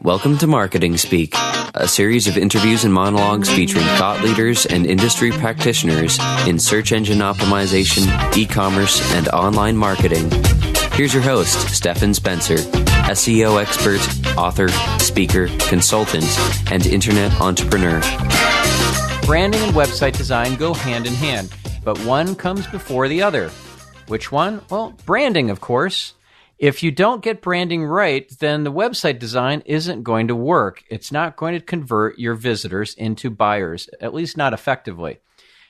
Welcome to Marketing Speak, a series of interviews and monologues featuring thought leaders and industry practitioners in search engine optimization, e-commerce, and online marketing. Here's your host, Stefan Spencer, SEO expert, author, speaker, consultant, and internet entrepreneur. Branding and website design go hand in hand, but one comes before the other. Which one? Well, branding, of course. If you don't get branding right, then the website design isn't going to work. It's not going to convert your visitors into buyers, at least not effectively.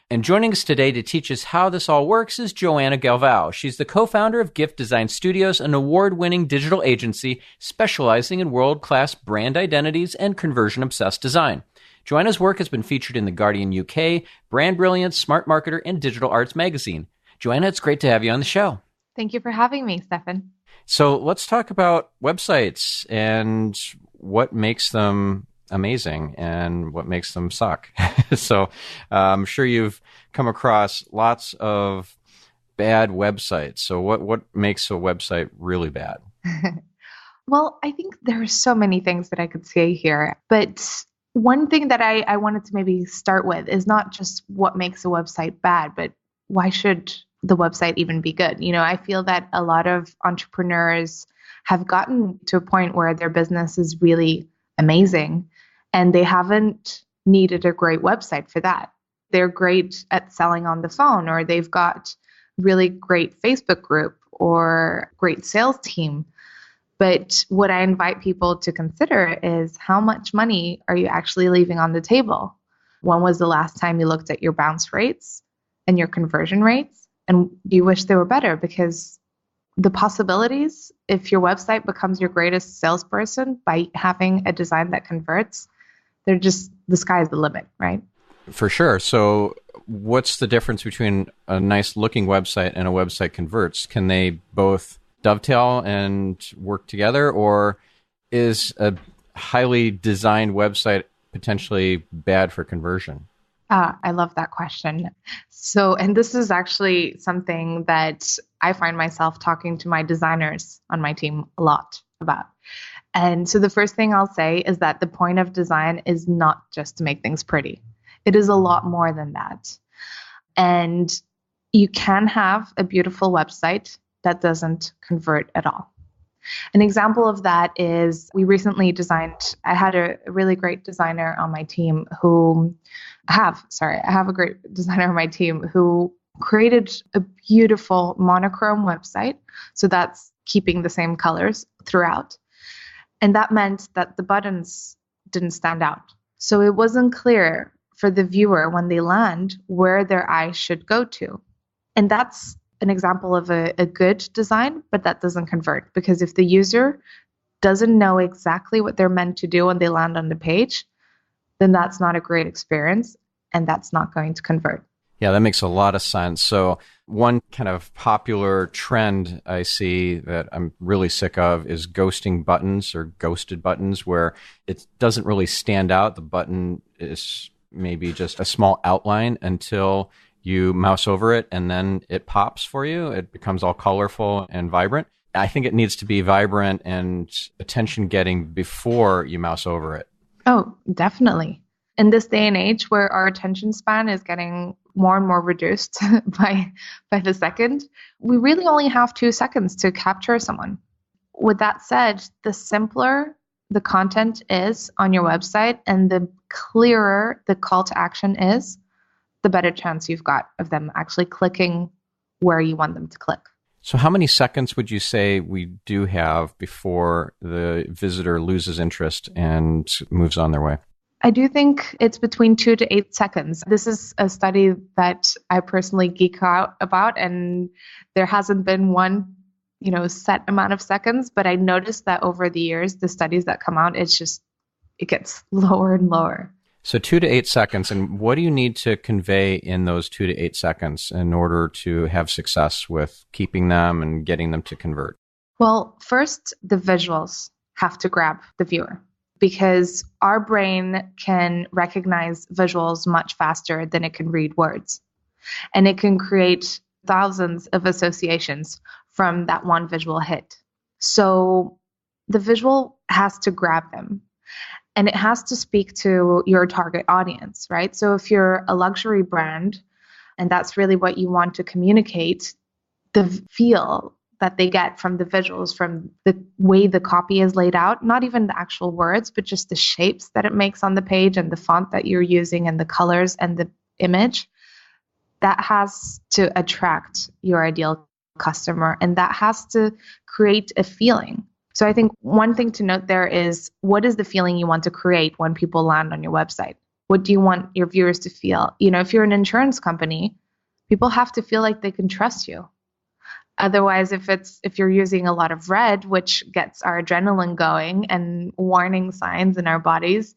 And joining us today to teach us how this all works is Joana Galvao. She's the co-founder of Gift Design Studios, an award-winning digital agency specializing in world-class brand identities and conversion-obsessed design. Joana's work has been featured in The Guardian UK, Brand Brilliance, Smart Marketer, and Digital Arts Magazine. Joana, it's great to have you on the show. Thank you for having me, Stefan. So let's talk about websites and what makes them amazing and what makes them suck. So I'm sure you've come across lots of bad websites. So what makes a website really bad? Well, I think there are so many things that I could say here. But one thing that I wanted to maybe start with is not just what makes a website bad, but why should the website even be good? You know, I feel that a lot of entrepreneurs have gotten to a point where their business is really amazing and they haven't needed a great website for that. They're great at selling on the phone, or they've got really great Facebook group or great sales team. But what I invite people to consider is how much money are you actually leaving on the table? When was the last time you looked at your bounce rates and your conversion rates? And you wish they were better, because the possibilities, if your website becomes your greatest salesperson by having a design that converts, they're just, the sky's the limit, right? For sure. So what's the difference between a nice looking website and a website converts? Can they both dovetail and work together, or is a highly designed website potentially bad for conversion? I love that question. So, and this is actually something that I find myself talking to my designers on my team a lot about. And so the first thing I'll say is that the point of design is not just to make things pretty. It is a lot more than that. And you can have a beautiful website that doesn't convert at all. An example of that is I had a really great designer on my team I have a great designer on my team who created a beautiful monochrome website. So that's keeping the same colors throughout. And that meant that the buttons didn't stand out. So it wasn't clear for the viewer when they land where their eyes should go to. And that's an example of a good design, but that doesn't convert, because if the user doesn't know exactly what they're meant to do when they land on the page, then that's not a great experience and that's not going to convert. Yeah, that makes a lot of sense. So one kind of popular trend I see that I'm really sick of is ghosting buttons or ghosted buttons, where it doesn't really stand out. The button is maybe just a small outline until you mouse over it and then it pops for you. It becomes all colorful and vibrant. I think it needs to be vibrant and attention-getting before you mouse over it. Oh, definitely. In this day and age where our attention span is getting more and more reduced by the second, we really only have 2 seconds to capture someone. With that said, the simpler the content is on your website and the clearer the call to action is, the better chance you've got of them actually clicking where you want them to click. So how many seconds would you say we do have before the visitor loses interest and moves on their way? I do think it's between 2 to 8 seconds. This is a study that I personally geek out about, and there hasn't been one, set amount of seconds, but I noticed that over the years, the studies that come out, it gets lower and lower. So 2 to 8 seconds. And what do you need to convey in those 2 to 8 seconds in order to have success with keeping them and getting them to convert? Well, first, the visuals have to grab the viewer, because our brain can recognize visuals much faster than it can read words. And it can create thousands of associations from that one visual hit. So the visual has to grab them. And it has to speak to your target audience, right? So if you're a luxury brand and that's really what you want to communicate, the feel that they get from the visuals, from the way the copy is laid out, not even the actual words, but just the shapes that it makes on the page and the font that you're using and the colors and the image, that has to attract your ideal customer and that has to create a feeling. So I think one thing to note there is, what is the feeling you want to create when people land on your website? What do you want your viewers to feel? If you're an insurance company, people have to feel like they can trust you. Otherwise, if you're using a lot of red, which gets our adrenaline going and warning signs in our bodies,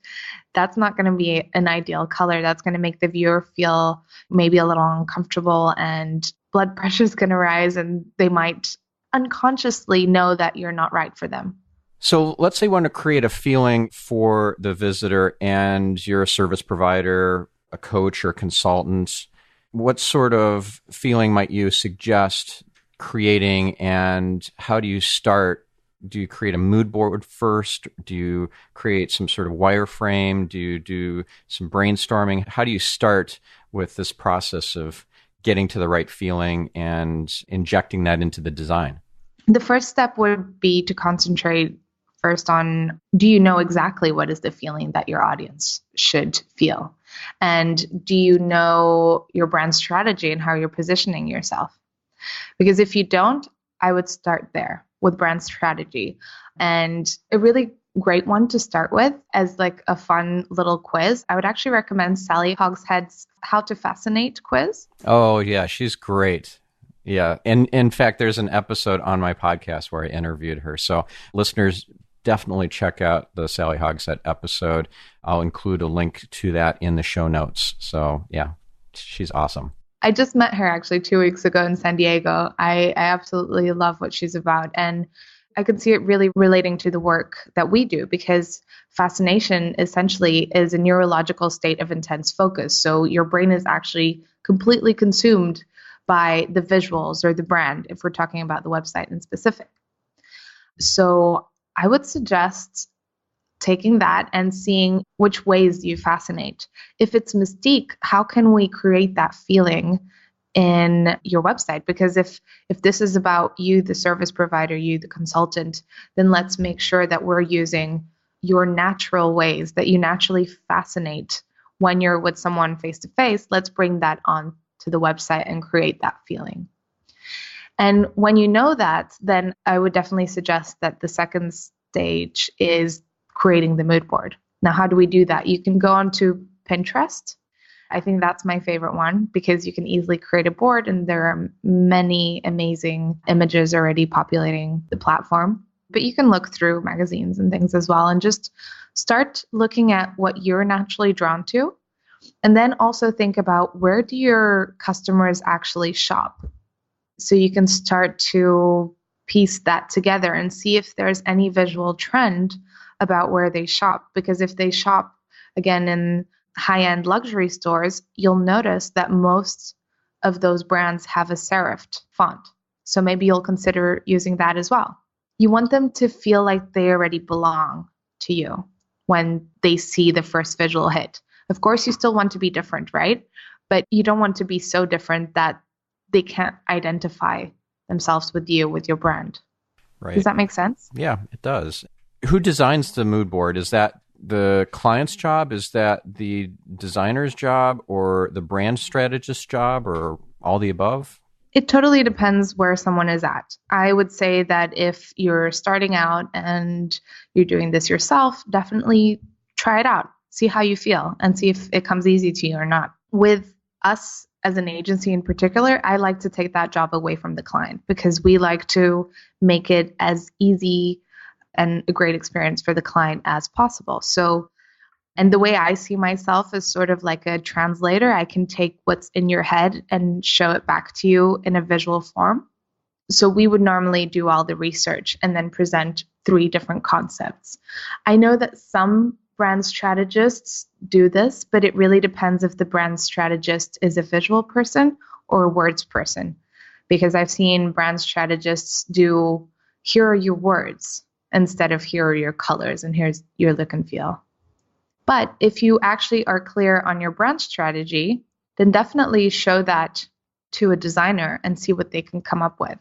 that's not going to be an ideal color. That's going to make the viewer feel maybe a little uncomfortable and blood pressure is going to rise and they might unconsciously know that you're not right for them. So let's say you want to create a feeling for the visitor and you're a service provider, a coach or consultant. What sort of feeling might you suggest creating, and how do you start? Do you create a mood board first? Do you create some sort of wireframe? Do you do some brainstorming? How do you start with this process of getting to the right feeling and injecting that into the design? The first step would be to concentrate first on, do you know exactly what is the feeling that your audience should feel? And do you know your brand strategy and how you're positioning yourself? Because if you don't, I would start there with brand strategy. And a really great one to start with as like a fun little quiz, I would actually recommend Sally Hogshead's How to Fascinate quiz. Oh, yeah, she's great. Yeah. And in fact, there's an episode on my podcast where I interviewed her. So listeners, definitely check out the Sally Hogshead episode. I'll include a link to that in the show notes. So yeah, she's awesome. I just met her actually 2 weeks ago in San Diego. I absolutely love what she's about. And I can see it really relating to the work that we do, because fascination essentially is a neurological state of intense focus. So your brain is actually completely consumed by the visuals or the brand, if we're talking about the website in specific. So I would suggest taking that and seeing which ways you fascinate. If it's mystique, how can we create that feeling in your website? Because if this is about you, the service provider, you, the consultant, then let's make sure that we're using your natural ways that you naturally fascinate when you're with someone face to face. Let's bring that on to the website and create that feeling. And when you know that, then I would definitely suggest that the second stage is creating the mood board. Now, how do we do that? You can go onto Pinterest. I think that's my favorite one because you can easily create a board and there are many amazing images already populating the platform. But you can look through magazines and things as well and just start looking at what you're naturally drawn to. And then also think about, where do your customers actually shop? So you can start to piece that together and see if there's any visual trend about where they shop. Because if they shop, again, in high-end luxury stores, you'll notice that most of those brands have a serifed font. So maybe you'll consider using that as well. You want them to feel like they already belong to you when they see the first visual hit. Of course, you still want to be different, right? But you don't want to be so different that they can't identify themselves with you, with your brand. Right. Does that make sense? Yeah, it does. Who designs the mood board? Is that the client's job? Is that the designer's job or the brand strategist's job or all the above? It totally depends where someone is at. I would say that if you're starting out and you're doing this yourself, definitely try it out. See how you feel and see if it comes easy to you or not. With us as an agency in particular, I like to take that job away from the client because we like to make it as easy and a great experience for the client as possible. So, and the way I see myself is sort of like a translator. I can take what's in your head and show it back to you in a visual form. So we would normally do all the research and then present 3 different concepts. I know that some brand strategists do this, but it really depends if the brand strategist is a visual person or a words person. Because I've seen brand strategists do, here are your words. instead of here are your colors and here's your look and feel. But if you actually are clear on your brand strategy, then definitely show that to a designer and see what they can come up with.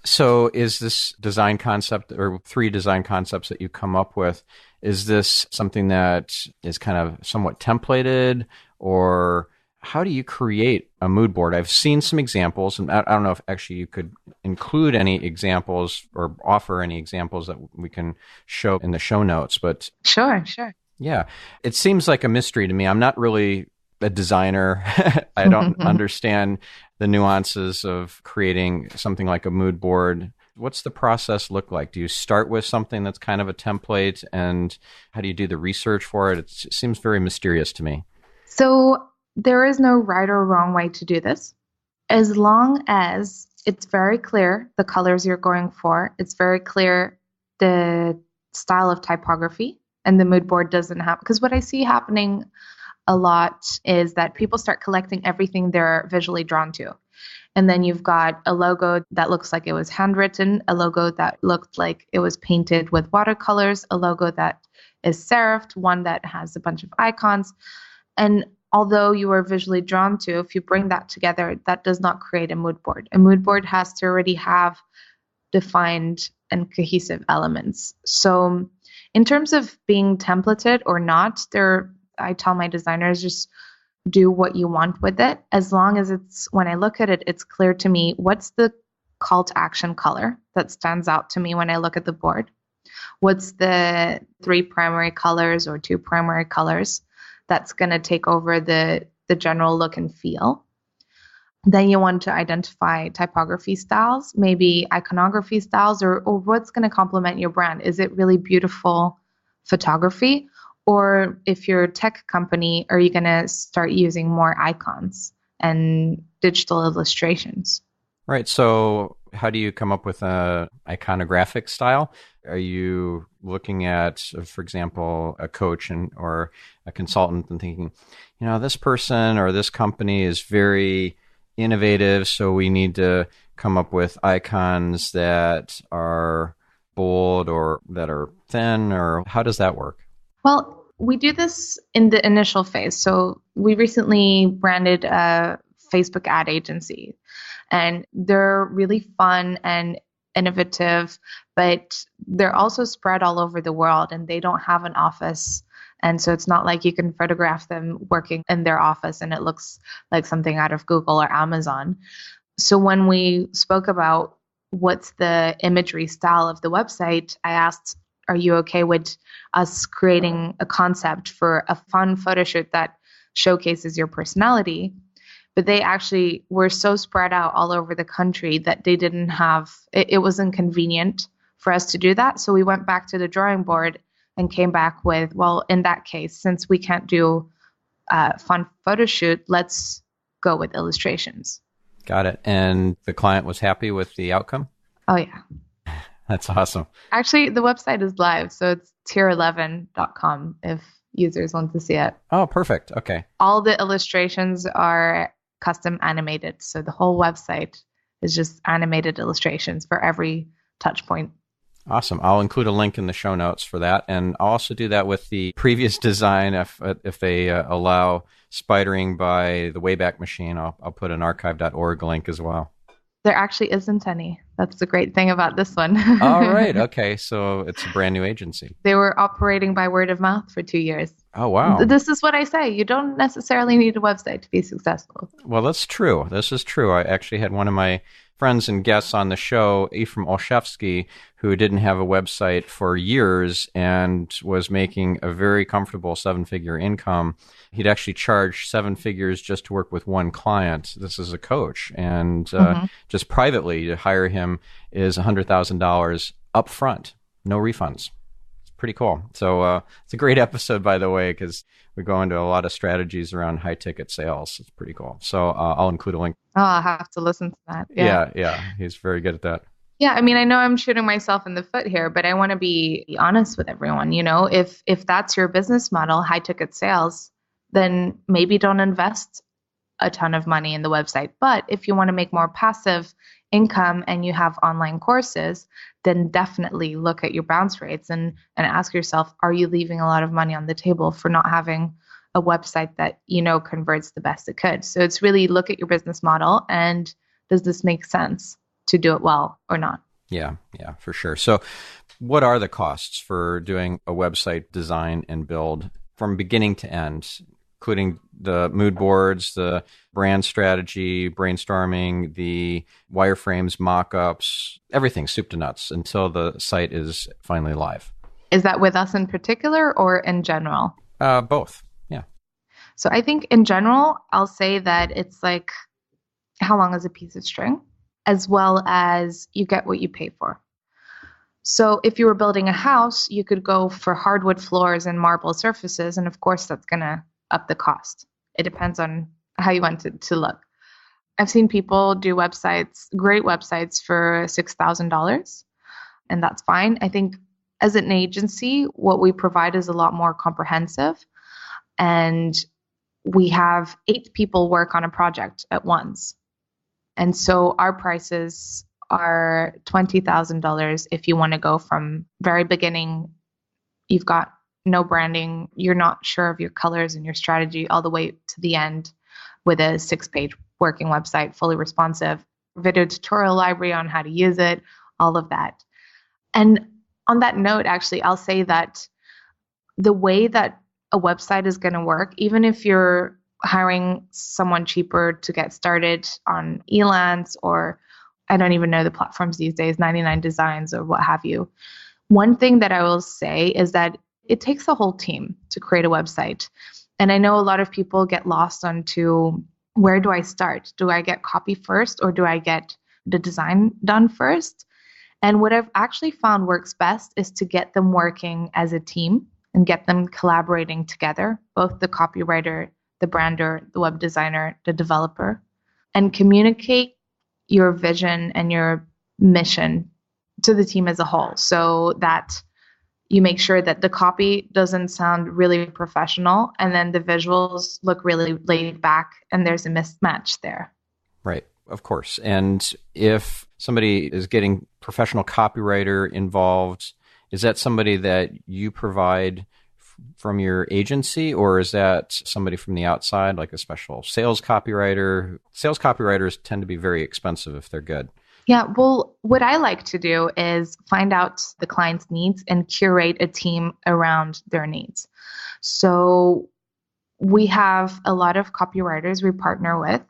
So is this design concept or 3 design concepts that you come up with, is this something that is kind of somewhat templated, or how do you create a mood board? I've seen some examples, and I don't know if actually you could include any examples or offer any examples that we can show in the show notes. But Sure. yeah, it seems like a mystery to me. I'm not really a designer. I don't understand the nuances of creating something like a mood board. What's the process look like? Do you start with something that's kind of a template, and how do you do the research for it? It seems very mysterious to me. So there is no right or wrong way to do this. As long as it's very clear the colors you're going for, it's very clear the style of typography, and the mood board doesn't have, because what I see happening a lot is that people start collecting everything they're visually drawn to. And then you've got a logo that looks like it was handwritten, a logo that looked like it was painted with watercolors, a logo that is serifed, one that has a bunch of icons. And although you are visually drawn to, if you bring that together, that does not create a mood board. A mood board has to already have defined and cohesive elements. So in terms of being templated or not, I tell my designers, just do what you want with it. As long as when I look at it, it's clear to me what's the call to action color that stands out to me when I look at the board. What's the 3 primary colors or 2 primary colors that's going to take over the general look and feel. Then you want to identify typography styles, maybe iconography styles, or what's going to complement your brand. Is it really beautiful photography? Or if you're a tech company, are you going to start using more icons and digital illustrations? Right. So how do you come up with a iconographic style? Are you looking at, for example, a coach or a consultant and thinking, this person or this company is very innovative, so we need to come up with icons that are bold or that are thin, or how does that work? Well, we do this in the initial phase. So we recently branded a Facebook ad agency, and they're really fun and innovative, but they're also spread all over the world, and they don't have an office. And so it's not like you can photograph them working in their office and it looks like something out of Google or Amazon. So when we spoke about what's the imagery style of the website, I asked, are you okay with us creating a concept for a fun photo shoot that showcases your personality? But they actually were so spread out all over the country that they didn't have, it wasn't convenient for us to do that. So we went back to the drawing board and came back with, well, in that case, since we can't do a fun photo shoot, let's go with illustrations. Got it. And the client was happy with the outcome? Oh, yeah. That's awesome. Actually, the website is live, so it's tier11.com if users want to see it. Oh, perfect. Okay. All the illustrations are custom animated, so the whole website is just animated illustrations for every touch point. Awesome. I'll include a link in the show notes for that, and I'll also do that with the previous design if they allow spidering by the Wayback Machine. I'll put an archive.org link as well. There actually isn't any. That's the great thing about this one. All right. Okay. So it's a brand new agency. They were operating by word of mouth for 2 years. Oh, wow. This is what I say. You don't necessarily need a website to be successful. Well, that's true. This is true. I actually had one of my friends and guests on the show, Ephraim Olszewski, who didn't have a website for years and was making a very comfortable 7-figure income. He'd actually charged 7 figures just to work with one client. This is a coach. And just privately to hire him is $100,000 up front, no refunds. It's pretty cool. So it's a great episode, by the way, because we go into a lot of strategies around high-ticket sales. It's pretty cool. So I'll include a link. Oh, I'll have to listen to that. Yeah. He's very good at that. Yeah, I mean, I know I'm shooting myself in the foot here, but I want to be honest with everyone. If that's your business model, high-ticket sales, then maybe don't invest a ton of money in the website. But if you want to make more passive income and you have online courses, then definitely look at your bounce rates and ask yourself, are you leaving a lot of money on the table for not having a website that converts the best it could? So it's really look at your business model and does this make sense to do it well or not? Yeah, for sure. So what are the costs for doing a website design and build from beginning to end, including the mood boards, the brand strategy, brainstorming, the wireframes, mock-ups, everything soup to nuts until the site is finally live? Is that with us in particular or in general? Both. Yeah. So I think in general, I'll say that it's like, how long is a piece of string? As well as you get what you pay for. So if you were building a house, you could go for hardwood floors and marble surfaces. And of course, that's going to up the cost. It depends on how you want it to look. I've seen people do websites, great websites for $6,000, and that's fine. I think as an agency, what we provide is a lot more comprehensive. And we have 8 people work on a project at once. And so our prices are $20,000 if you want to go from very beginning, you've got no branding, you're not sure of your colors and your strategy, all the way to the end with a 6-page working website, fully responsive, video tutorial library on how to use it, all of that. And on that note, actually, I'll say that the way that a website is going to work, even if you're hiring someone cheaper to get started on Elance, or I don't even know the platforms these days, 99 Designs or what have you. One thing that I will say is that it takes a whole team to create a website. And I know a lot of people get lost onto, where do I start? Do I get copy first or do I get the design done first? And what I've actually found works best is to get them working as a team and get them collaborating together, both the copywriter, the brander, the web designer, the developer, and communicate your vision and your mission to the team as a whole, so that you make sure that the copy doesn't sound really professional and then the visuals look really laid back and there's a mismatch there. Right, of course. And if somebody is getting professional copywriter involved, is that somebody that you provide from your agency, or is that somebody from the outside, like a special sales copywriter? Sales copywriters tend to be very expensive if they're good. Yeah, well, what I like to do is find out the client's needs and curate a team around their needs. So we have a lot of copywriters we partner with.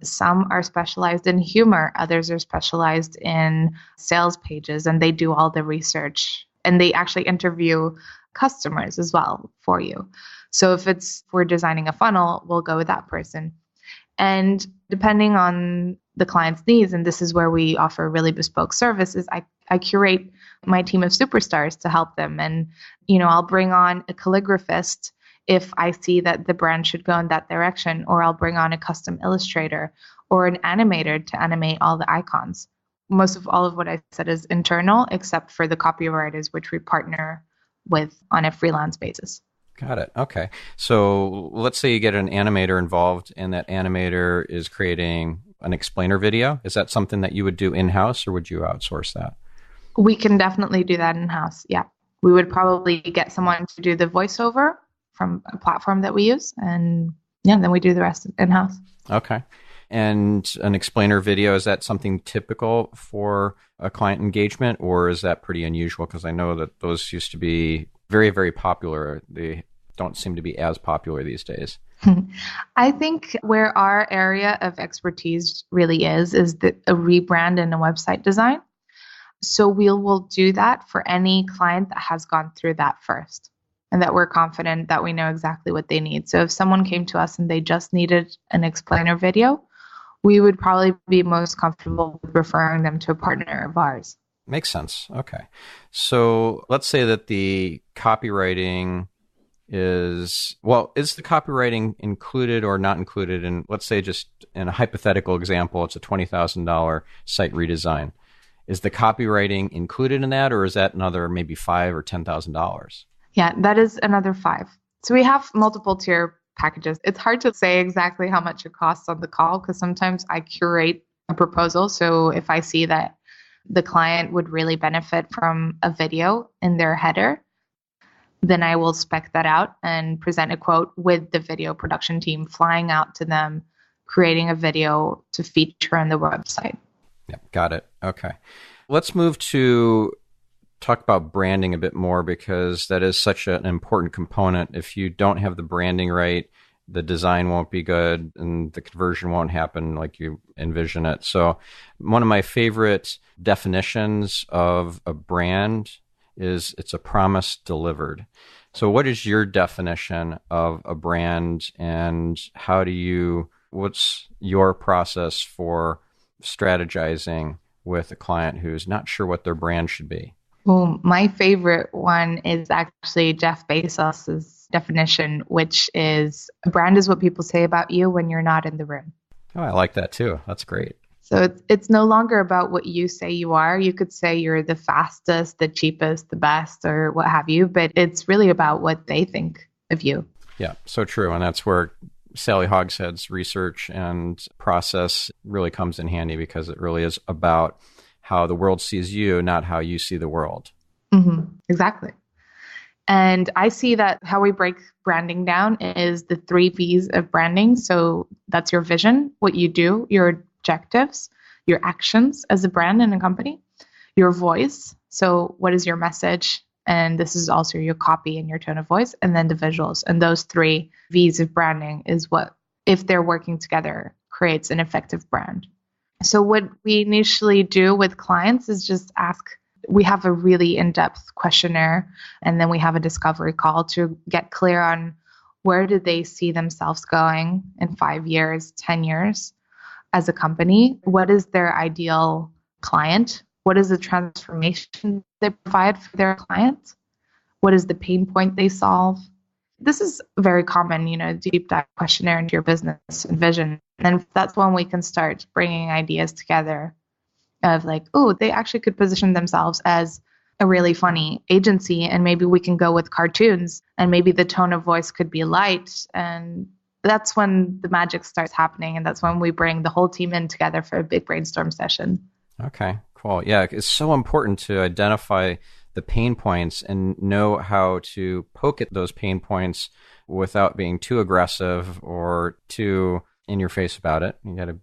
Some are specialized in humor, others are specialized in sales pages, and they do all the research, and they actually interview customers as well for you. So if we're designing a funnel, we'll go with that person. And depending on the client's needs, and this is where we offer really bespoke services, I curate my team of superstars to help them. And, I'll bring on a calligraphist if I see that the brand should go in that direction, or I'll bring on a custom illustrator or an animator to animate all the icons. Most of all of what I said is internal, except for the copywriters, which we partner with on a freelance basis. Got it. Okay. So let's say you get an animator involved and that animator is creating an explainer video. Is that something that you would do in-house, or would you outsource that? We can definitely do that in-house. Yeah. We would probably get someone to do the voiceover from a platform that we use. And then we do the rest in-house. Okay. And an explainer video, is that something typical for a client engagement, or is that pretty unusual? Because I know that those used to be very, very popular. They don't seem to be as popular these days. I think where our area of expertise really is a rebrand and a website design. So we'll do that for any client that has gone through that first, and that we're confident that we know exactly what they need. So if someone came to us and they just needed an explainer video, we would probably be most comfortable with referring them to a partner of ours. Makes sense. Okay. So let's say that the copywriting is the copywriting included or not included in, let's say just in a hypothetical example, it's a $20,000 site redesign. Is the copywriting included in that, or is that another maybe $5,000 or $10,000? Yeah, that is another $5,000. So we have multiple tier packages. It's hard to say exactly how much it costs on the call because sometimes I curate a proposal. So if I see that the client would really benefit from a video in their header, then I will spec that out and present a quote with the video production team flying out to them, creating a video to feature on the website. Yeah, got it. Okay. Let's move to talk about branding a bit more, because that is such an important component. If you don't have the branding right, the design won't be good and the conversion won't happen like you envision it. So one of my favorite definitions of a brand is it's a promise delivered. So what is your definition of a brand, and what's your process for strategizing with a client who's not sure what their brand should be? Well, my favorite one is actually Jeff Bezos's definition, which is a brand is what people say about you when you're not in the room. Oh, I like that too. That's great. So it's no longer about what you say you are. You could say you're the fastest, the cheapest, the best, or what have you, but it's really about what they think of you. Yeah, so true. And that's where Sally Hogshead's research and process really comes in handy, because it really is about how the world sees you, not how you see the world. Mm-hmm. Exactly. And I see that how we break branding down is the 3 V's of branding. So that's your vision, what you do, your objectives, your actions as a brand and a company, your voice. So what is your message? And this is also your copy and your tone of voice, and then the visuals. And those 3 V's of branding is what, if they're working together, creates an effective brand. So what we initially do with clients is just ask, we have a really in-depth questionnaire, and then we have a discovery call to get clear on where do they see themselves going in 5 years, 10 years as a company? What is their ideal client? What is the transformation they provide for their clients? What is the pain point they solve? This is very common, deep dive questionnaire into your business and vision. And that's when we can start bringing ideas together of like, oh, they actually could position themselves as a really funny agency, and maybe we can go with cartoons, and maybe the tone of voice could be light. And that's when the magic starts happening. And that's when we bring the whole team in together for a big brainstorm session. Okay, cool. Yeah, it's so important to identify the pain points and know how to poke at those pain points without being too aggressive or too in your face about it. You got to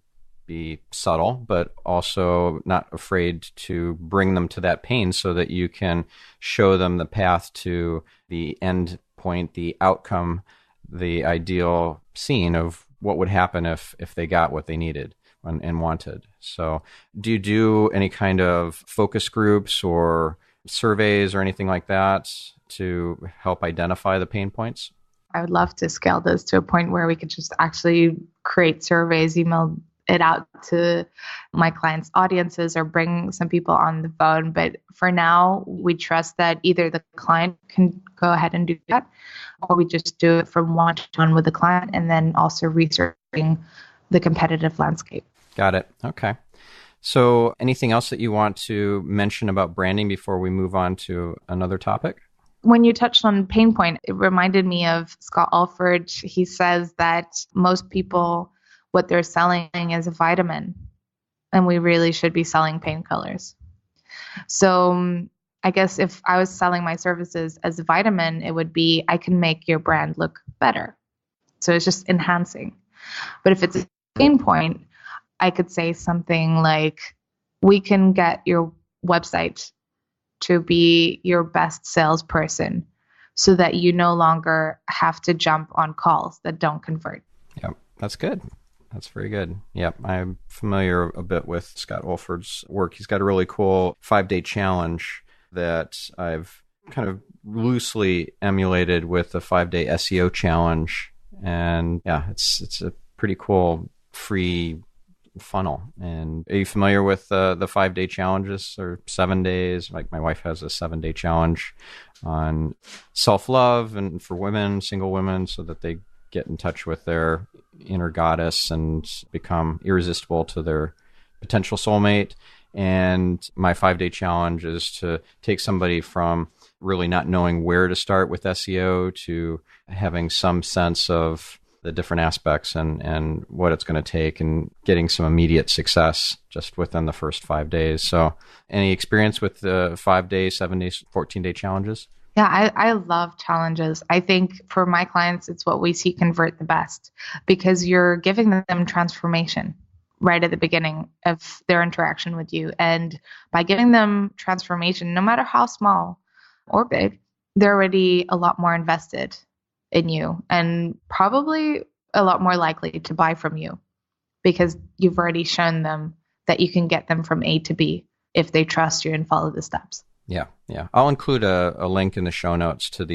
be subtle, but also not afraid to bring them to that pain so that you can show them the path to the end point, the outcome, the ideal scene of what would happen if they got what they needed and wanted. So do you do any kind of focus groups or surveys or anything like that to help identify the pain points? I would love to scale this to a point where we could just actually create surveys, email it out to my clients' audiences, or bring some people on the phone. But for now, we trust that either the client can go ahead and do that, or we just do it from one-to-one with the client, and then also researching the competitive landscape. Got it. Okay. So anything else that you want to mention about branding before we move on to another topic? When you touched on pain point, it reminded me of Scott Alford. He says that most people, what they're selling is a vitamin, and we really should be selling painkillers. So I guess if I was selling my services as a vitamin, it would be, I can make your brand look better. So it's just enhancing. But if it's a pain point, I could say something like, we can get your website to be your best salesperson so that you no longer have to jump on calls that don't convert. Yeah, that's good. That's very good. Yep, I'm familiar a bit with Scott Wolford's work. He's got a really cool 5-day challenge that I've kind of loosely emulated with the 5-day SEO challenge. And yeah, it's a pretty cool free funnel. And are you familiar with the 5-day challenges or 7 days? Like my wife has a 7-day challenge on self-love and for women, single women, so that they get in touch with their inner goddess and become irresistible to their potential soulmate. And my 5-day challenge is to take somebody from really not knowing where to start with SEO to having some sense of the different aspects and what it's going to take and getting some immediate success just within the first 5 days. So any experience with the 5 days, 7 days, 14-day challenges? Yeah, I love challenges. I think for my clients, it's what we see convert the best because you're giving them transformation right at the beginning of their interaction with you. And by giving them transformation, no matter how small or big, they're already a lot more invested in you and probably a lot more likely to buy from you because you've already shown them that you can get them from A to B if they trust you and follow the steps. Yeah. I'll include a link in the show notes to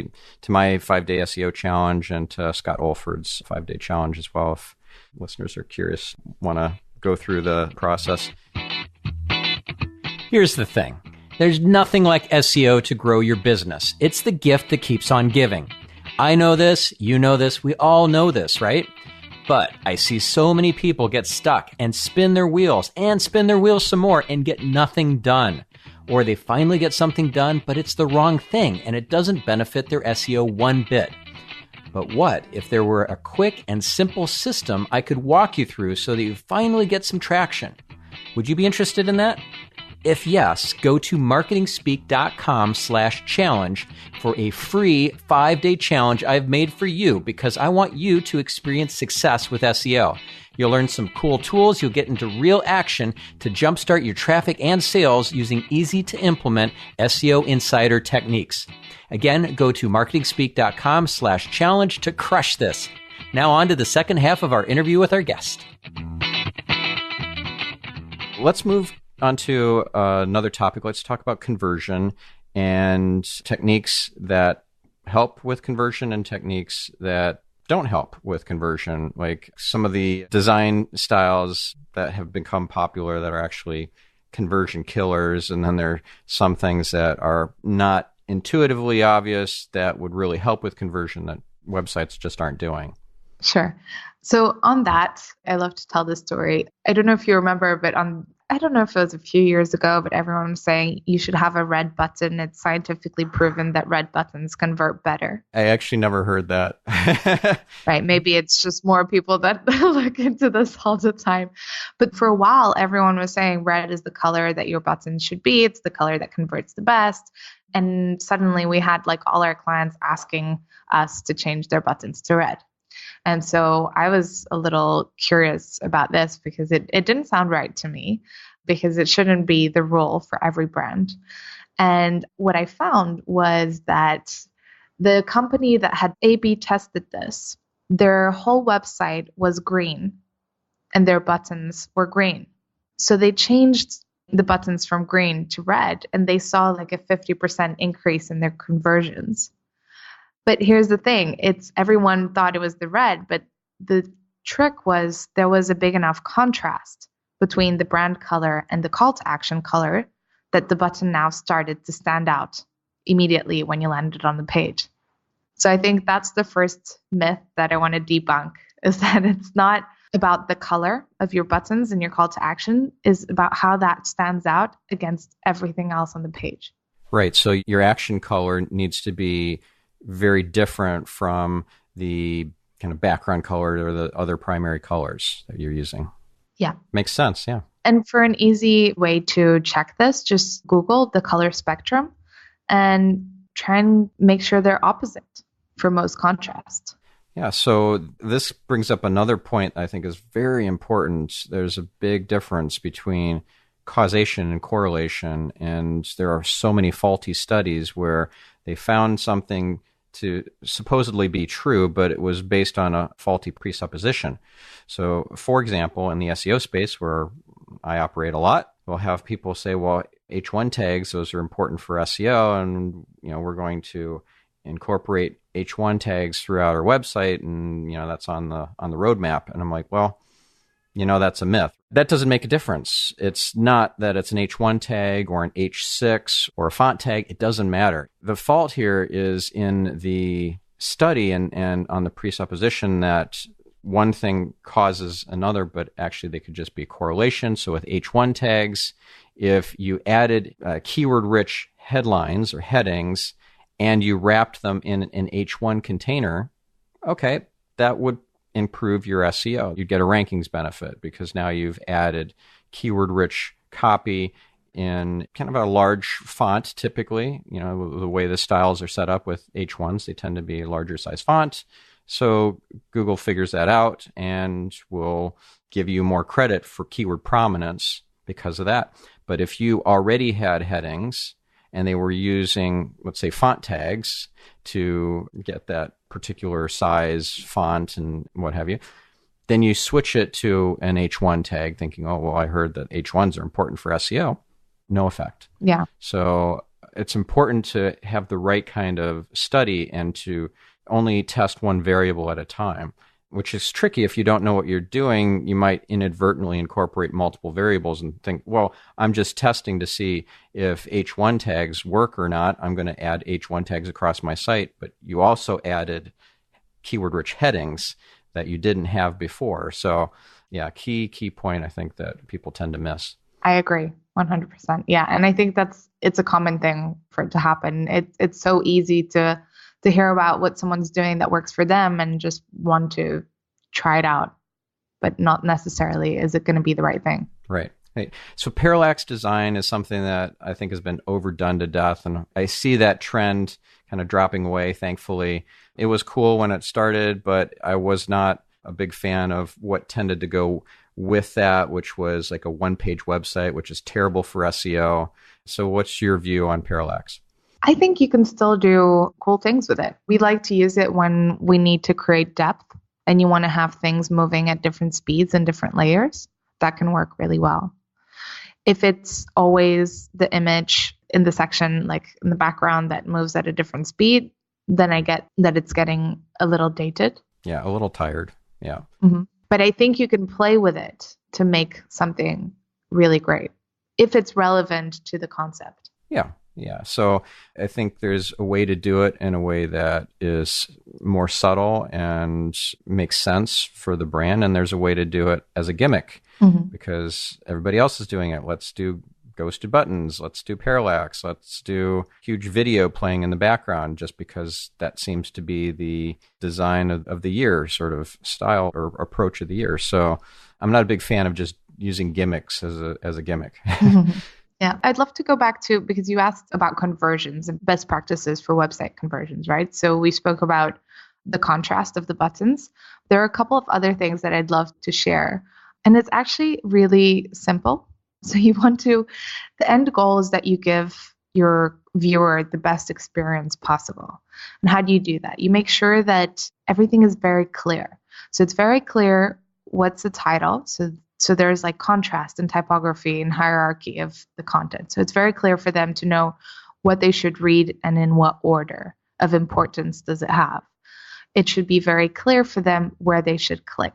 my 5-day SEO challenge and to Scott Olford's 5-day challenge as well. If listeners are curious, want to go through the process. Here's the thing. There's nothing like SEO to grow your business. It's the gift that keeps on giving. I know this, you know this, we all know this, right? But I see so many people get stuck and spin their wheels some more and get nothing done. Or they finally get something done, but it's the wrong thing and it doesn't benefit their SEO one bit. But what if there were a quick and simple system I could walk you through so that you finally get some traction? Would you be interested in that? If yes, go to marketingspeak.com/challenge for a free 5-day challenge I've made for you because I want you to experience success with SEO. You'll learn some cool tools. You'll get into real action to jumpstart your traffic and sales using easy to implement SEO insider techniques. Again, go to marketingspeak.com/challenge to crush this. Now on to the second half of our interview with our guest. Let's move on to another topic. Let's talk about conversion and techniques that help with conversion and techniques that don't help with conversion, like some of the design styles that have become popular that are actually conversion killers. And then there are some things that are not intuitively obvious that would really help with conversion that websites just aren't doing. Sure. So on that, I love to tell this story. I don't know if you remember, but I don't know if it was a few years ago, but everyone was saying you should have a red button. It's scientifically proven that red buttons convert better. I actually never heard that. Right. Maybe it's just more people that look into this all the time. But for a while, everyone was saying red is the color that your button should be. It's the color that converts the best. And suddenly we had like all our clients asking us to change their buttons to red. And so I was a little curious about this because it didn't sound right to me because it shouldn't be the rule for every brand. And what I found was that the company that had A/B tested this, their whole website was green and their buttons were green. So they changed the buttons from green to red and they saw like a 50% increase in their conversions. But here's the thing, everyone thought it was the red, but the trick was there was a big enough contrast between the brand color and the call to action color that the button now started to stand out immediately when you landed on the page. So I think that's the first myth that I want to debunk, is that it's not about the color of your buttons and your call to action, is about how that stands out against everything else on the page. Right. So your action color needs to be very different from the kind of background color or the other primary colors that you're using. Yeah. Makes sense, yeah. And for an easy way to check this, just Google the color spectrum and try and make sure they're opposite for most contrast. Yeah, so this brings up another point I think is very important. There's a big difference between causation and correlation, and there are so many faulty studies where they found something to supposedly be true, but it was based on a faulty presupposition. So, for example, in the SEO space where I operate a lot, we'll have people say, well, H1 tags, those are important for SEO, and we're going to incorporate H1 tags throughout our website, and that's on the roadmap. And I'm like, well, that's a myth. That doesn't make a difference. It's not that it's an H1 tag or an H6 or a font tag. It doesn't matter. The fault here is in the study and on the presupposition that one thing causes another, but actually they could just be a correlation. So with H1 tags, if you added keyword-rich headlines or headings and you wrapped them in an H1 container, okay, that would improve your SEO. You'd get a rankings benefit because now you've added keyword-rich copy in kind of a large font typically. The way the styles are set up with H1s, they tend to be a larger size font. So Google figures that out and will give you more credit for keyword prominence because of that. But if you already had headings and they were using, let's say, font tags to get that particular size font and what have you, then you switch it to an H1 tag thinking, oh, well, I heard that H1s are important for SEO. No effect. Yeah. So it's important to have the right kind of study and to only test one variable at a time, which is tricky. If you don't know what you're doing, you might inadvertently incorporate multiple variables and think, well, I'm just testing to see if H1 tags work or not. I'm going to add H1 tags across my site, but you also added keyword-rich headings that you didn't have before. So yeah, key point I think that people tend to miss. I agree 100%. Yeah. And I think it's a common thing for it to happen. It's so easy to hear about what someone's doing that works for them and just want to try it out, but not necessarily is it going to be the right thing. Right. So parallax design is something that I think has been overdone to death. And I see that trend kind of dropping away, thankfully. It was cool when it started, but I was not a big fan of what tended to go with that, which was like a one-page website, which is terrible for SEO. So what's your view on parallax? I think you can still do cool things with it. We like to use it when we need to create depth and you want to have things moving at different speeds and different layers. That can work really well. If it's always the image in the section, like in the background that moves at a different speed, then I get that it's getting a little dated. Yeah, a little tired. Yeah. Mm-hmm. But I think you can play with it to make something really great if it's relevant to the concept. Yeah. So I think there's a way to do it in a way that is more subtle and makes sense for the brand. And there's a way to do it as a gimmick because everybody else is doing it. Let's do ghosted buttons. Let's do parallax. Let's do huge video playing in the background just because that seems to be the design of the year, sort of style or approach of the year. So I'm not a big fan of just using gimmicks as a gimmick. Yeah, I'd love to go back to, because you asked about conversions and best practices for website conversions, right? So we spoke about the contrast of the buttons. There are a couple of other things that I'd love to share. And it's actually really simple. So the end goal is that you give your viewer the best experience possible. And how do you do that? You make sure that everything is very clear. So it's very clear what's the title. So there's like contrast and typography and hierarchy of the content. So it's very clear for them to know what they should read and in what order of importance does it have. It should be very clear for them where they should click.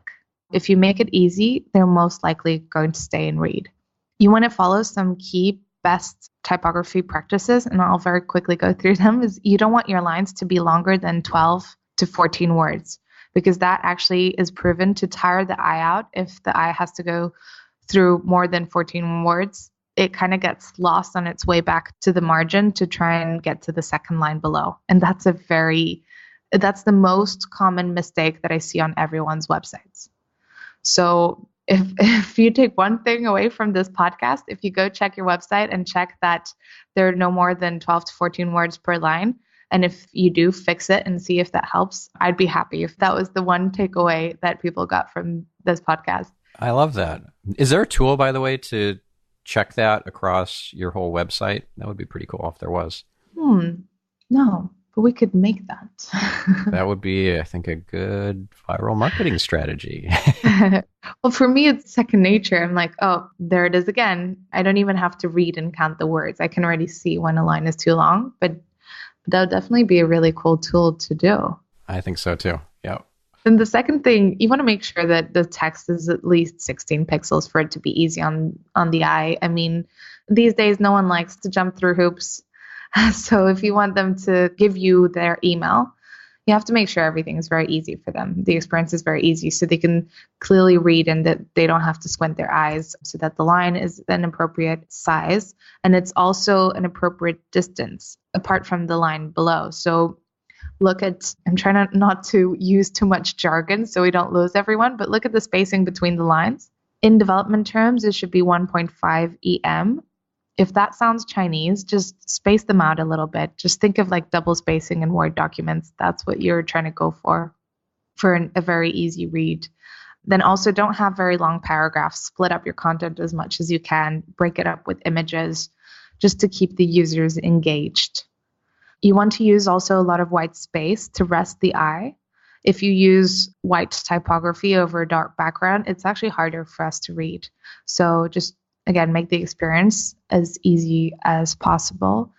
If you make it easy, they're most likely going to stay and read. You want to follow some key best typography practices, and I'll very quickly go through them. Is you don't want your lines to be longer than 12 to 14 words. Because that actually is proven to tire the eye out. If the eye has to go through more than 14 words, it kind of gets lost on its way back to the margin to try and get to the second line below. And that's the most common mistake that I see on everyone's websites. So if you take one thing away from this podcast, if you go check your website and check that there are no more than 12 to 14 words per line, and if you do, fix it and see if that helps. I'd be happy if that was the one takeaway that people got from this podcast. I love that. Is there a tool, by the way, to check that across your whole website? That would be pretty cool if there was. No, but we could make that. That would be, I think, a good viral marketing strategy. Well, for me, it's second nature. I'm like, oh, there it is again. I don't even have to read and count the words. I can already see when a line is too long, but that would definitely be a really cool tool to do. I think so too. Yeah. And the second thing, you want to make sure that the text is at least 16 pixels for it to be easy on the eye. I mean, these days, no one likes to jump through hoops. So if you want them to give you their email, you have to make sure everything is very easy for them. The experience is very easy so they can clearly read and that they don't have to squint their eyes, so that the line is an appropriate size and it's also an appropriate distance apart from the line below. So look at, I'm trying not to use too much jargon so we don't lose everyone, but look at the spacing between the lines. In development terms, it should be 1.5 EM. If that sounds Chinese, just space them out a little bit. Just think of like double spacing in Word documents. That's what you're trying to go for a very easy read. Then also don't have very long paragraphs. Split up your content as much as you can. Break it up with images just to keep the users engaged. You want to use also a lot of white space to rest the eye. If you use white typography over a dark background, it's actually harder for us to read. So just, again, make the experience as easy as possible.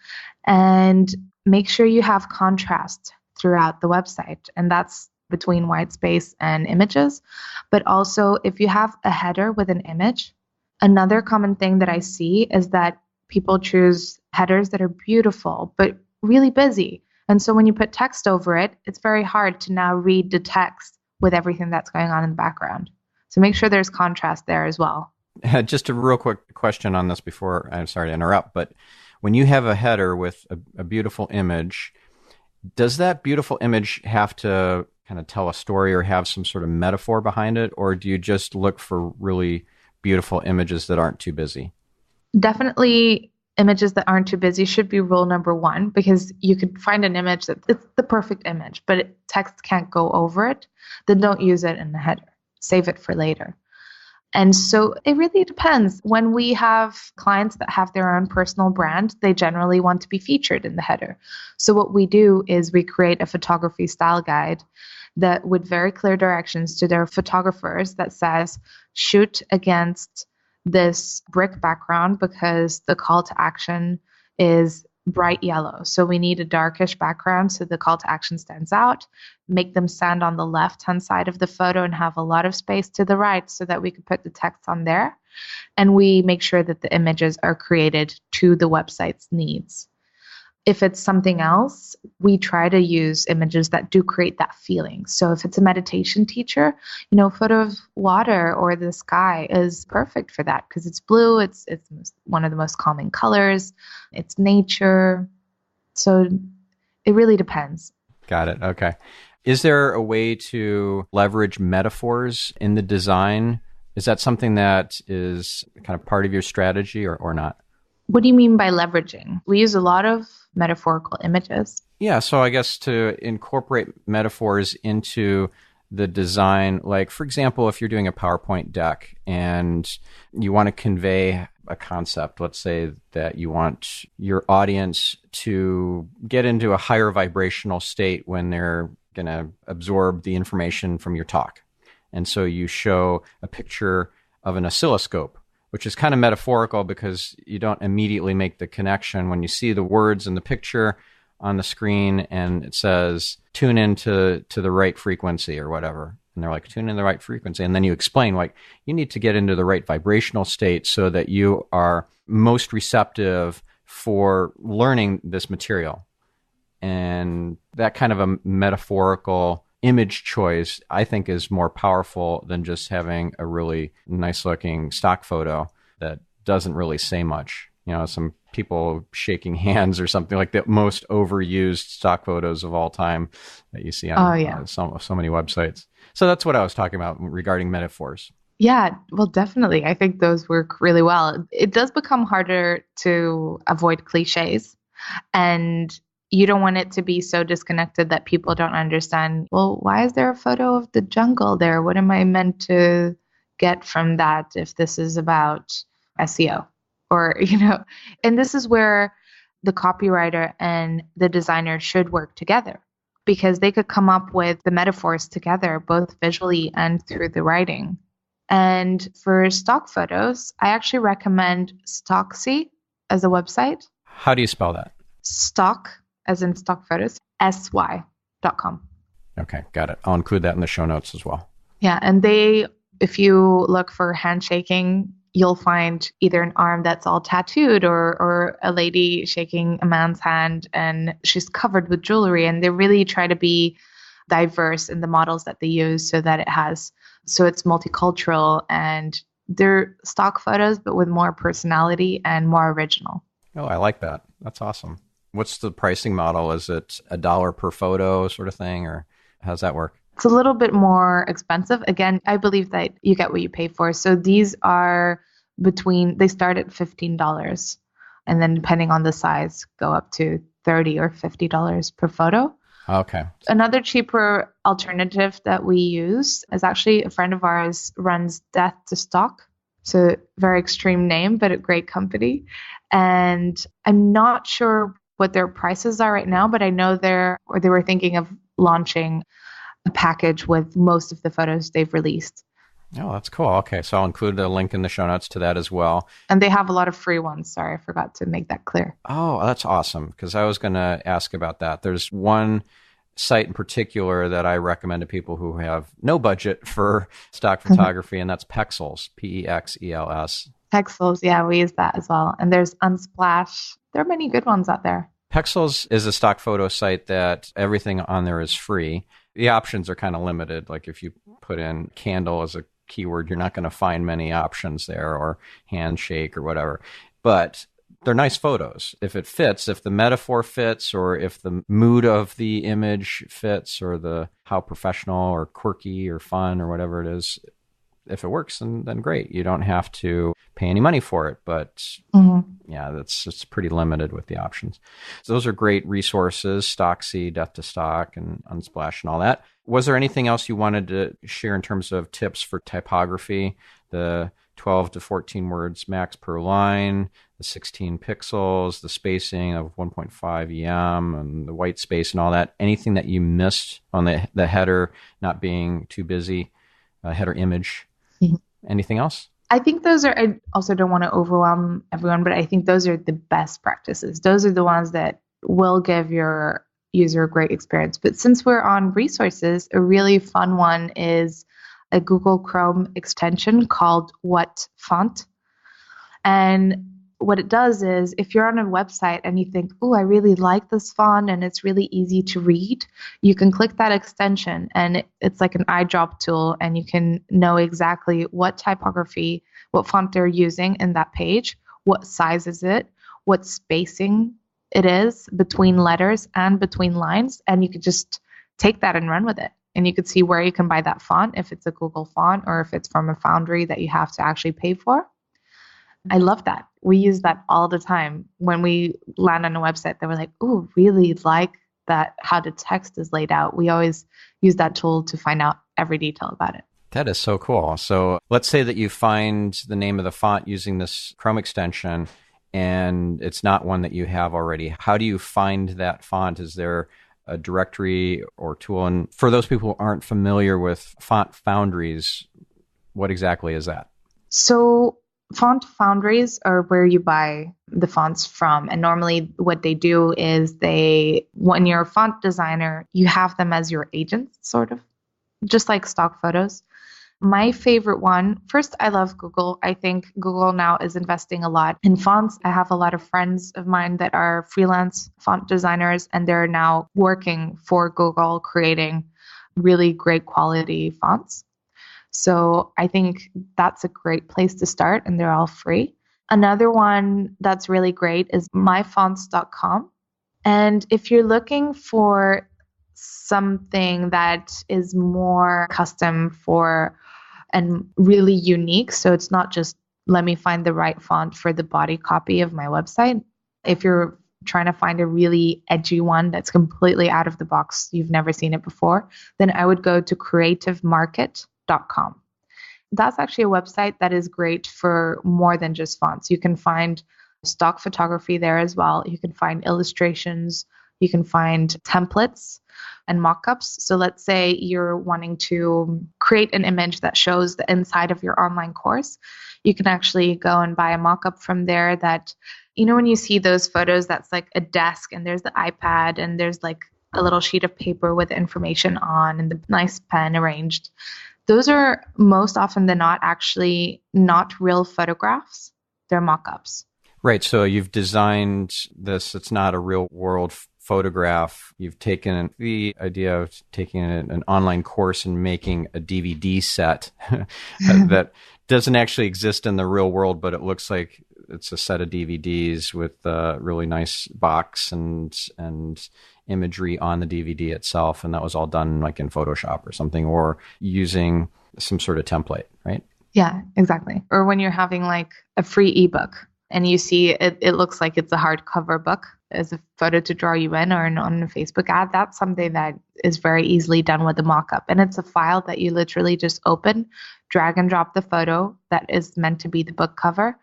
And make sure you have contrast throughout the website. And that's between white space and images. But also, if you have a header with an image, another common thing that I see is that people choose headers that are beautiful, but really busy. And so when you put text over it, it's very hard to now read the text with everything that's going on in the background. So make sure there's contrast there as well. Just a real quick question on this before, I'm sorry to interrupt, but when you have a header with a beautiful image, does that beautiful image have to kind of tell a story or have some sort of metaphor behind it? Or do you just look for really beautiful images that aren't too busy? Definitely images that aren't too busy should be rule number one, because you could find an image that it's the perfect image, but text can't go over it. Then don't use it in the header. Save it for later. And so it really depends. When we have clients that have their own personal brand, they generally want to be featured in the header. So what we do is we create a photography style guide that with very clear directions to their photographers that says, shoot against this brick background because the call to action is bright yellow. So we need a darkish background so the call to action stands out. Make them stand on the left-hand side of the photo and have a lot of space to the right so that we can put the text on there. And we make sure that the images are created to the website's needs. If it's something else, we try to use images that do create that feeling. So if it's a meditation teacher, a photo of water or the sky is perfect for that because it's blue. It's one of the most calming colors. It's nature. So it really depends. Got it. Okay. Is there a way to leverage metaphors in the design? Is that something that is kind of part of your strategy or not? What do you mean by leveraging? We use a lot of metaphorical images. Yeah, so I guess to incorporate metaphors into the design, like, for example, if you're doing a PowerPoint deck and you want to convey a concept, let's say that you want your audience to get into a higher vibrational state when they're going to absorb the information from your talk. And so you show a picture of an oscilloscope, which is kind of metaphorical because you don't immediately make the connection when you see the words in the picture on the screen and it says, tune into the right frequency or whatever. And they're like, tune in the right frequency. And then you explain, like, you need to get into the right vibrational state so that you are most receptive for learning this material. And that kind of a metaphorical image choice, I think, is more powerful than just having a really nice looking stock photo that doesn't really say much. Some people shaking hands or something, like the most overused stock photos of all time that you see on so many websites. So that's what I was talking about regarding metaphors. Yeah, well, definitely. I think those work really well. It does become harder to avoid cliches, and you don't want it to be so disconnected that people don't understand, well, why is there a photo of the jungle there? What am I meant to get from that if this is about SEO? Or, and this is where the copywriter and the designer should work together because they could come up with the metaphors together, both visually and through the writing. And for stock photos, I actually recommend Stocksy as a website. How do you spell that? Stock, as in stock photos, sy.com. Okay, got it. I'll include that in the show notes as well. Yeah, and if you look for handshaking, you'll find either an arm that's all tattooed or a lady shaking a man's hand and she's covered with jewelry. And they really try to be diverse in the models that they use so it's multicultural and they're stock photos, but with more personality and more original. Oh, I like that. That's awesome. What's the pricing model? Is it $1 per photo sort of thing, or how's that work? It's a little bit more expensive. Again, I believe that you get what you pay for. So these are they start at $15, and then depending on the size, go up to $30 or $50 per photo. Okay. Another cheaper alternative that we use is actually a friend of ours runs Death to Stock. So very extreme name, but a great company. And I'm not sure what their prices are right now, but I know they were thinking of launching a package with most of the photos they've released. Oh, that's cool. Okay, so I'll include a link in the show notes to that as well. And they have a lot of free ones. Sorry, I forgot to make that clear. Oh, that's awesome, because I was going to ask about that. There's one site in particular that I recommend to people who have no budget for stock photography, and that's Pexels, Pexels. Pexels, yeah, we use that as well. And there's Unsplash. There are many good ones out there. Pexels is a stock photo site that everything on there is free. The options are kind of limited. Like if you put in candle as a keyword, you're not going to find many options there, or handshake or whatever. But they're nice photos. If it fits, if the metaphor fits, or if the mood of the image fits, or how professional or quirky or fun or whatever it is, if it works, then great. You don't have to pay any money for it. But yeah, it's pretty limited with the options. So those are great resources, Stocksy, Death to Stock, and Unsplash and all that. Was there anything else you wanted to share in terms of tips for typography? The 12 to 14 words max per line, the 16 pixels, the spacing of 1.5 EM, and the white space and all that. Anything that you missed on the header not being too busy, header image? Anything else? I think I also don't want to overwhelm everyone, but I think those are the best practices. Those are the ones that will give your user a great experience. But since we're on resources, a really fun one is a Google Chrome extension called What Font. And what it does is, if you're on a website and you think, oh, I really like this font and it's really easy to read, you can click that extension, and it's like an eye drop tool, and you can know exactly what typography, what font they're using in that page, what size is it, what spacing it is between letters and between lines, and you could just take that and run with it. And you could see where you can buy that font, if it's a Google font or if it's from a foundry that you have to actually pay for. I love that. We use that all the time. When we land on a website that we're like, oh, really like that, how the text is laid out. We always use that tool to find out every detail about it. That is so cool. So let's say that you find the name of the font using this Chrome extension, and it's not one that you have already. How do you find that font? Is there a directory or tool? And for those people who aren't familiar with font foundries, what exactly is that? So font foundries are where you buy the fonts from. And normally what they do is when you're a font designer, you have them as your agents, sort of, just like stock photos. My favorite one, first, I love Google. I think Google now is investing a lot in fonts. I have a lot of friends of mine that are freelance font designers, and they're now working for Google, creating really great quality fonts. So I think that's a great place to start, and they're all free. Another one that's really great is myfonts.com. And if you're looking for something that is more custom for and really unique, so it's not just let me find the right font for the body copy of my website. If you're trying to find a really edgy one that's completely out of the box, you've never seen it before, then I would go to creativemarket.com. That's actually a website that is great for more than just fonts. You can find stock photography there as well. You can find illustrations. You can find templates and mock-ups. So let's say you're wanting to create an image that shows the inside of your online course. You can actually go and buy a mock-up from there that, when you see those photos, that's like a desk and there's the iPad and there's like a little sheet of paper with information on and the nice pen arranged. Those are most often than not actually not real photographs. They're mock-ups. Right. So you've designed this. It's not a real world photograph. You've taken the idea of taking an online course and making a DVD set that doesn't actually exist in the real world, but it looks like it's a set of DVDs with a really nice box and imagery on the DVD itself. And that was all done like in Photoshop or something, or using some sort of template, right? Yeah, exactly. Or when you're having like a free ebook and you see it looks like it's a hardcover book as a photo to draw you in, or on a Facebook ad, that's something that is very easily done with a mock-up. And it's a file that you literally just open, drag and drop the photo that is meant to be the book cover,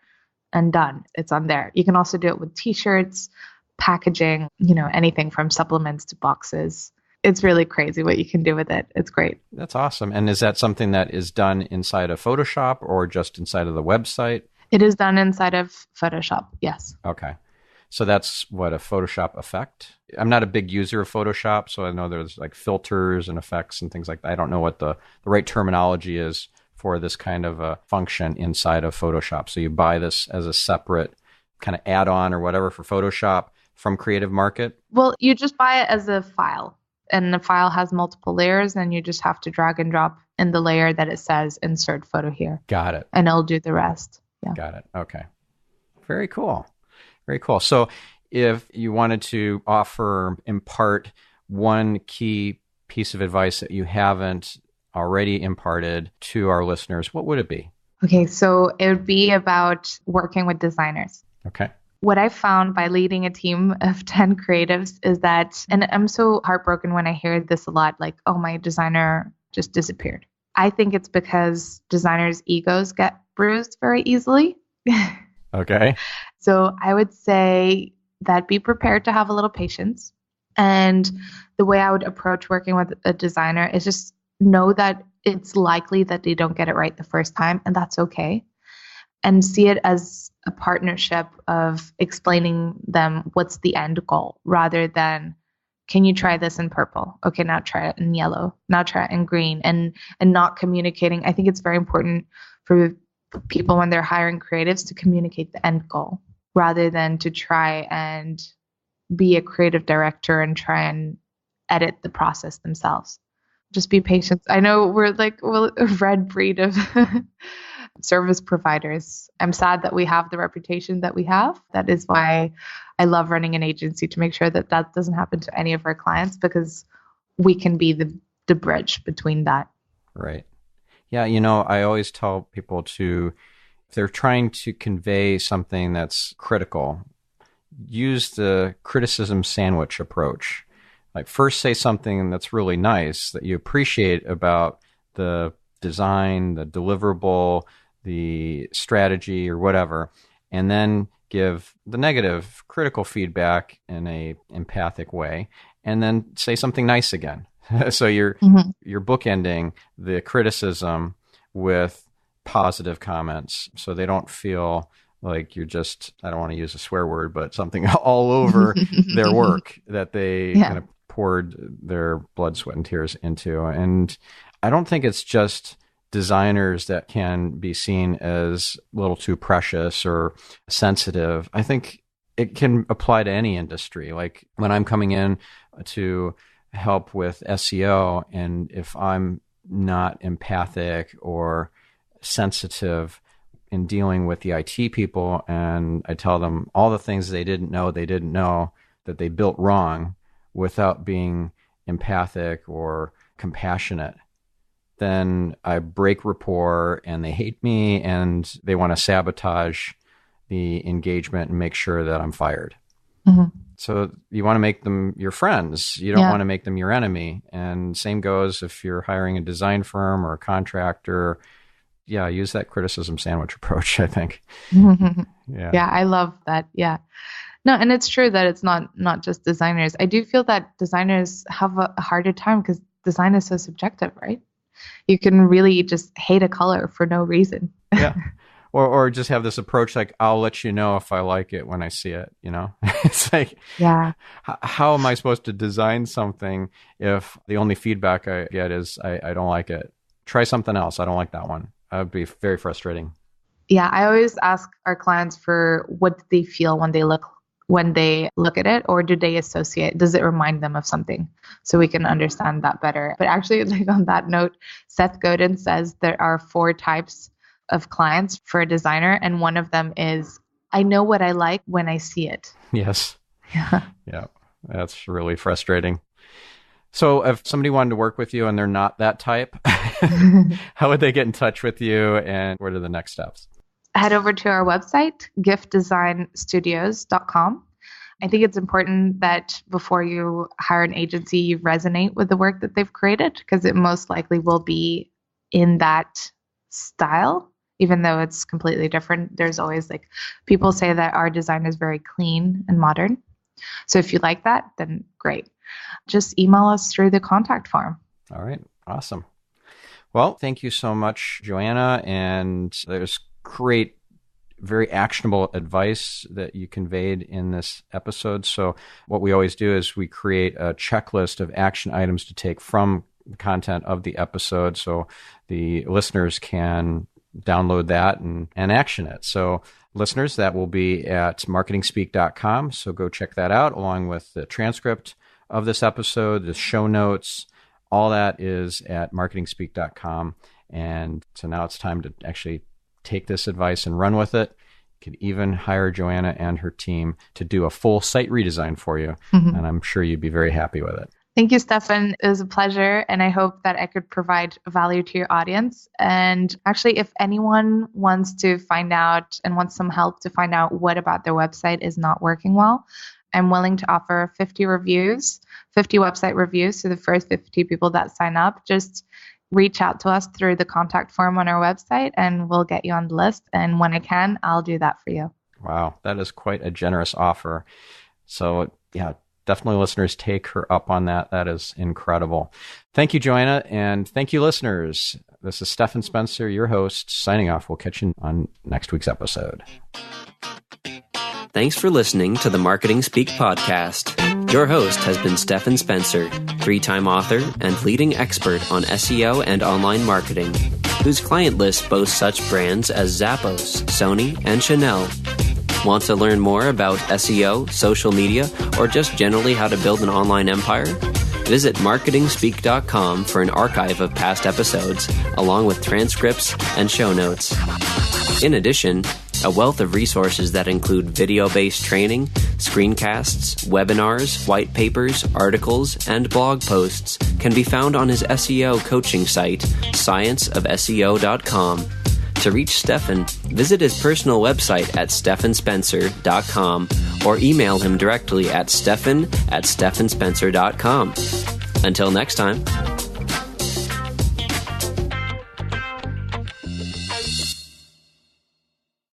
and done. It's on there. You can also do it with t-shirts, packaging, anything from supplements to boxes. It's really crazy what you can do with it. It's great. That's awesome. And is that something that is done inside of Photoshop or just inside of the website? It is done inside of Photoshop, yes. Okay. So that's what, a Photoshop effect? I'm not a big user of Photoshop, so I know there's like filters and effects and things like that. I don't know what the right terminology is for this kind of a function inside of Photoshop. So you buy this as a separate kind of add-on or whatever for Photoshop from Creative Market? Well, you just buy it as a file, and the file has multiple layers, and you just have to drag and drop in the layer that it says insert photo here. Got it. And it'll do the rest. Yeah. Got it. Okay. Very cool. Very cool. So if you wanted to impart one key piece of advice that you haven't already imparted to our listeners, what would it be? Okay, so it would be about working with designers. Okay. What I found by leading a team of 10 creatives is that, and I'm so heartbroken when I hear this a lot, like, oh, my designer just disappeared. I think it's because designers' egos get bruised very easily. Okay. So I would say that be prepared to have a little patience. And the way I would approach working with a designer is just know that it's likely that they don't get it right the first time, and that's okay. And see it as a partnership of explaining them what's the end goal, rather than, can you try this in purple? Okay, now try it in yellow. Now try it in green, and not communicating. I think it's very important for people when they're hiring creatives to communicate the end goal, rather than to try and be a creative director and try and edit the process themselves. Just be patient. I know we're like a red breed of service providers. I'm sad that we have the reputation that we have. That is why I love running an agency, to make sure that that doesn't happen to any of our clients, because we can be the bridge between that. Right. Yeah. I always tell people if they're trying to convey something that's critical, use the criticism sandwich approach. Like, first say something that's really nice that you appreciate about the design, the deliverable, the strategy, or whatever, and then give the negative, critical feedback in a empathic way, and then say something nice again. So you're bookending the criticism with positive comments, so they don't feel like you're just, I don't want to use a swear word, but something all over their work that they kind of poured their blood, sweat, and tears into. And I don't think it's just designers that can be seen as a little too precious or sensitive. I think it can apply to any industry. Like, when I'm coming in to help with SEO, and if I'm not empathic or sensitive in dealing with the IT people, and I tell them all the things they didn't know that they built wrong, without being empathic or compassionate, then I break rapport, and they hate me, and they want to sabotage the engagement and make sure that I'm fired. Mm-hmm. So you want to make them your friends. You don't want to make them your enemy. And same goes if you're hiring a design firm or a contractor. Yeah, use that criticism sandwich approach, I think. Yeah, I love that. Yeah. No, and it's true that it's not just designers. I do feel that designers have a harder time because design is so subjective, right? You can really just hate a color for no reason. Yeah. Or just have this approach like, I'll let you know if I like it when I see it, It's like, how am I supposed to design something if the only feedback I get is I don't like it? Try something else. I don't like that one. That would be very frustrating. Yeah, I always ask our clients for what they feel when they look at it, or do they associate? Does it remind them of something? So we can understand that better. But actually, like, on that note, Seth Godin says there are 4 types of clients for a designer, and one of them is I know what I like when I see it. Yes. Yeah. Yeah. That's really frustrating. So if somebody wanted to work with you and they're not that type, how would they get in touch with you and what are the next steps? Head over to our website, giftdesignstudios.com. I think it's important that before you hire an agency, you resonate with the work that they've created, because it most likely will be in that style, even though it's completely different. There's always people say that our design is very clean and modern. So if you like that, then great. Just email us through the contact form. All right. Awesome. Well, thank you so much, Joana. And there's great, very actionable advice that you conveyed in this episode. So what we always do is we create a checklist of action items to take from the content of the episode so the listeners can download that and action it. So listeners, that will be at marketingspeak.com. So go check that out along with the transcript of this episode, the show notes, all that is at marketingspeak.com. And so now it's time to actually take this advice and run with it. You could even hire Joana and her team to do a full site redesign for you. Mm-hmm. And I'm sure you'd be very happy with it. Thank you, Stefan. It was a pleasure. And I hope that I could provide value to your audience. And actually, if anyone wants to find out and wants some help to find out what about their website is not working well, I'm willing to offer 50 website reviews to the first 50 people that sign up. Just reach out to us through the contact form on our website and we'll get you on the list. And when I can, I'll do that for you. Wow, that is quite a generous offer. So yeah, definitely listeners, take her up on that. That is incredible. Thank you, Joana. And thank you, listeners. This is Stefan Spencer, your host, signing off. We'll catch you on next week's episode. Thanks for listening to the Marketing Speak podcast. Your host has been Stefan Spencer, 3-time author and leading expert on SEO and online marketing, whose client list boasts such brands as Zappos, Sony, and Chanel. Want to learn more about SEO, social media, or just generally how to build an online empire? Visit marketingspeak.com for an archive of past episodes, along with transcripts and show notes. In addition, a wealth of resources that include video-based training, screencasts, webinars, white papers, articles, and blog posts can be found on his SEO coaching site, scienceofseo.com. To reach Stefan, visit his personal website at stefanspencer.com or email him directly at stefan@stefanspencer.com. Until next time.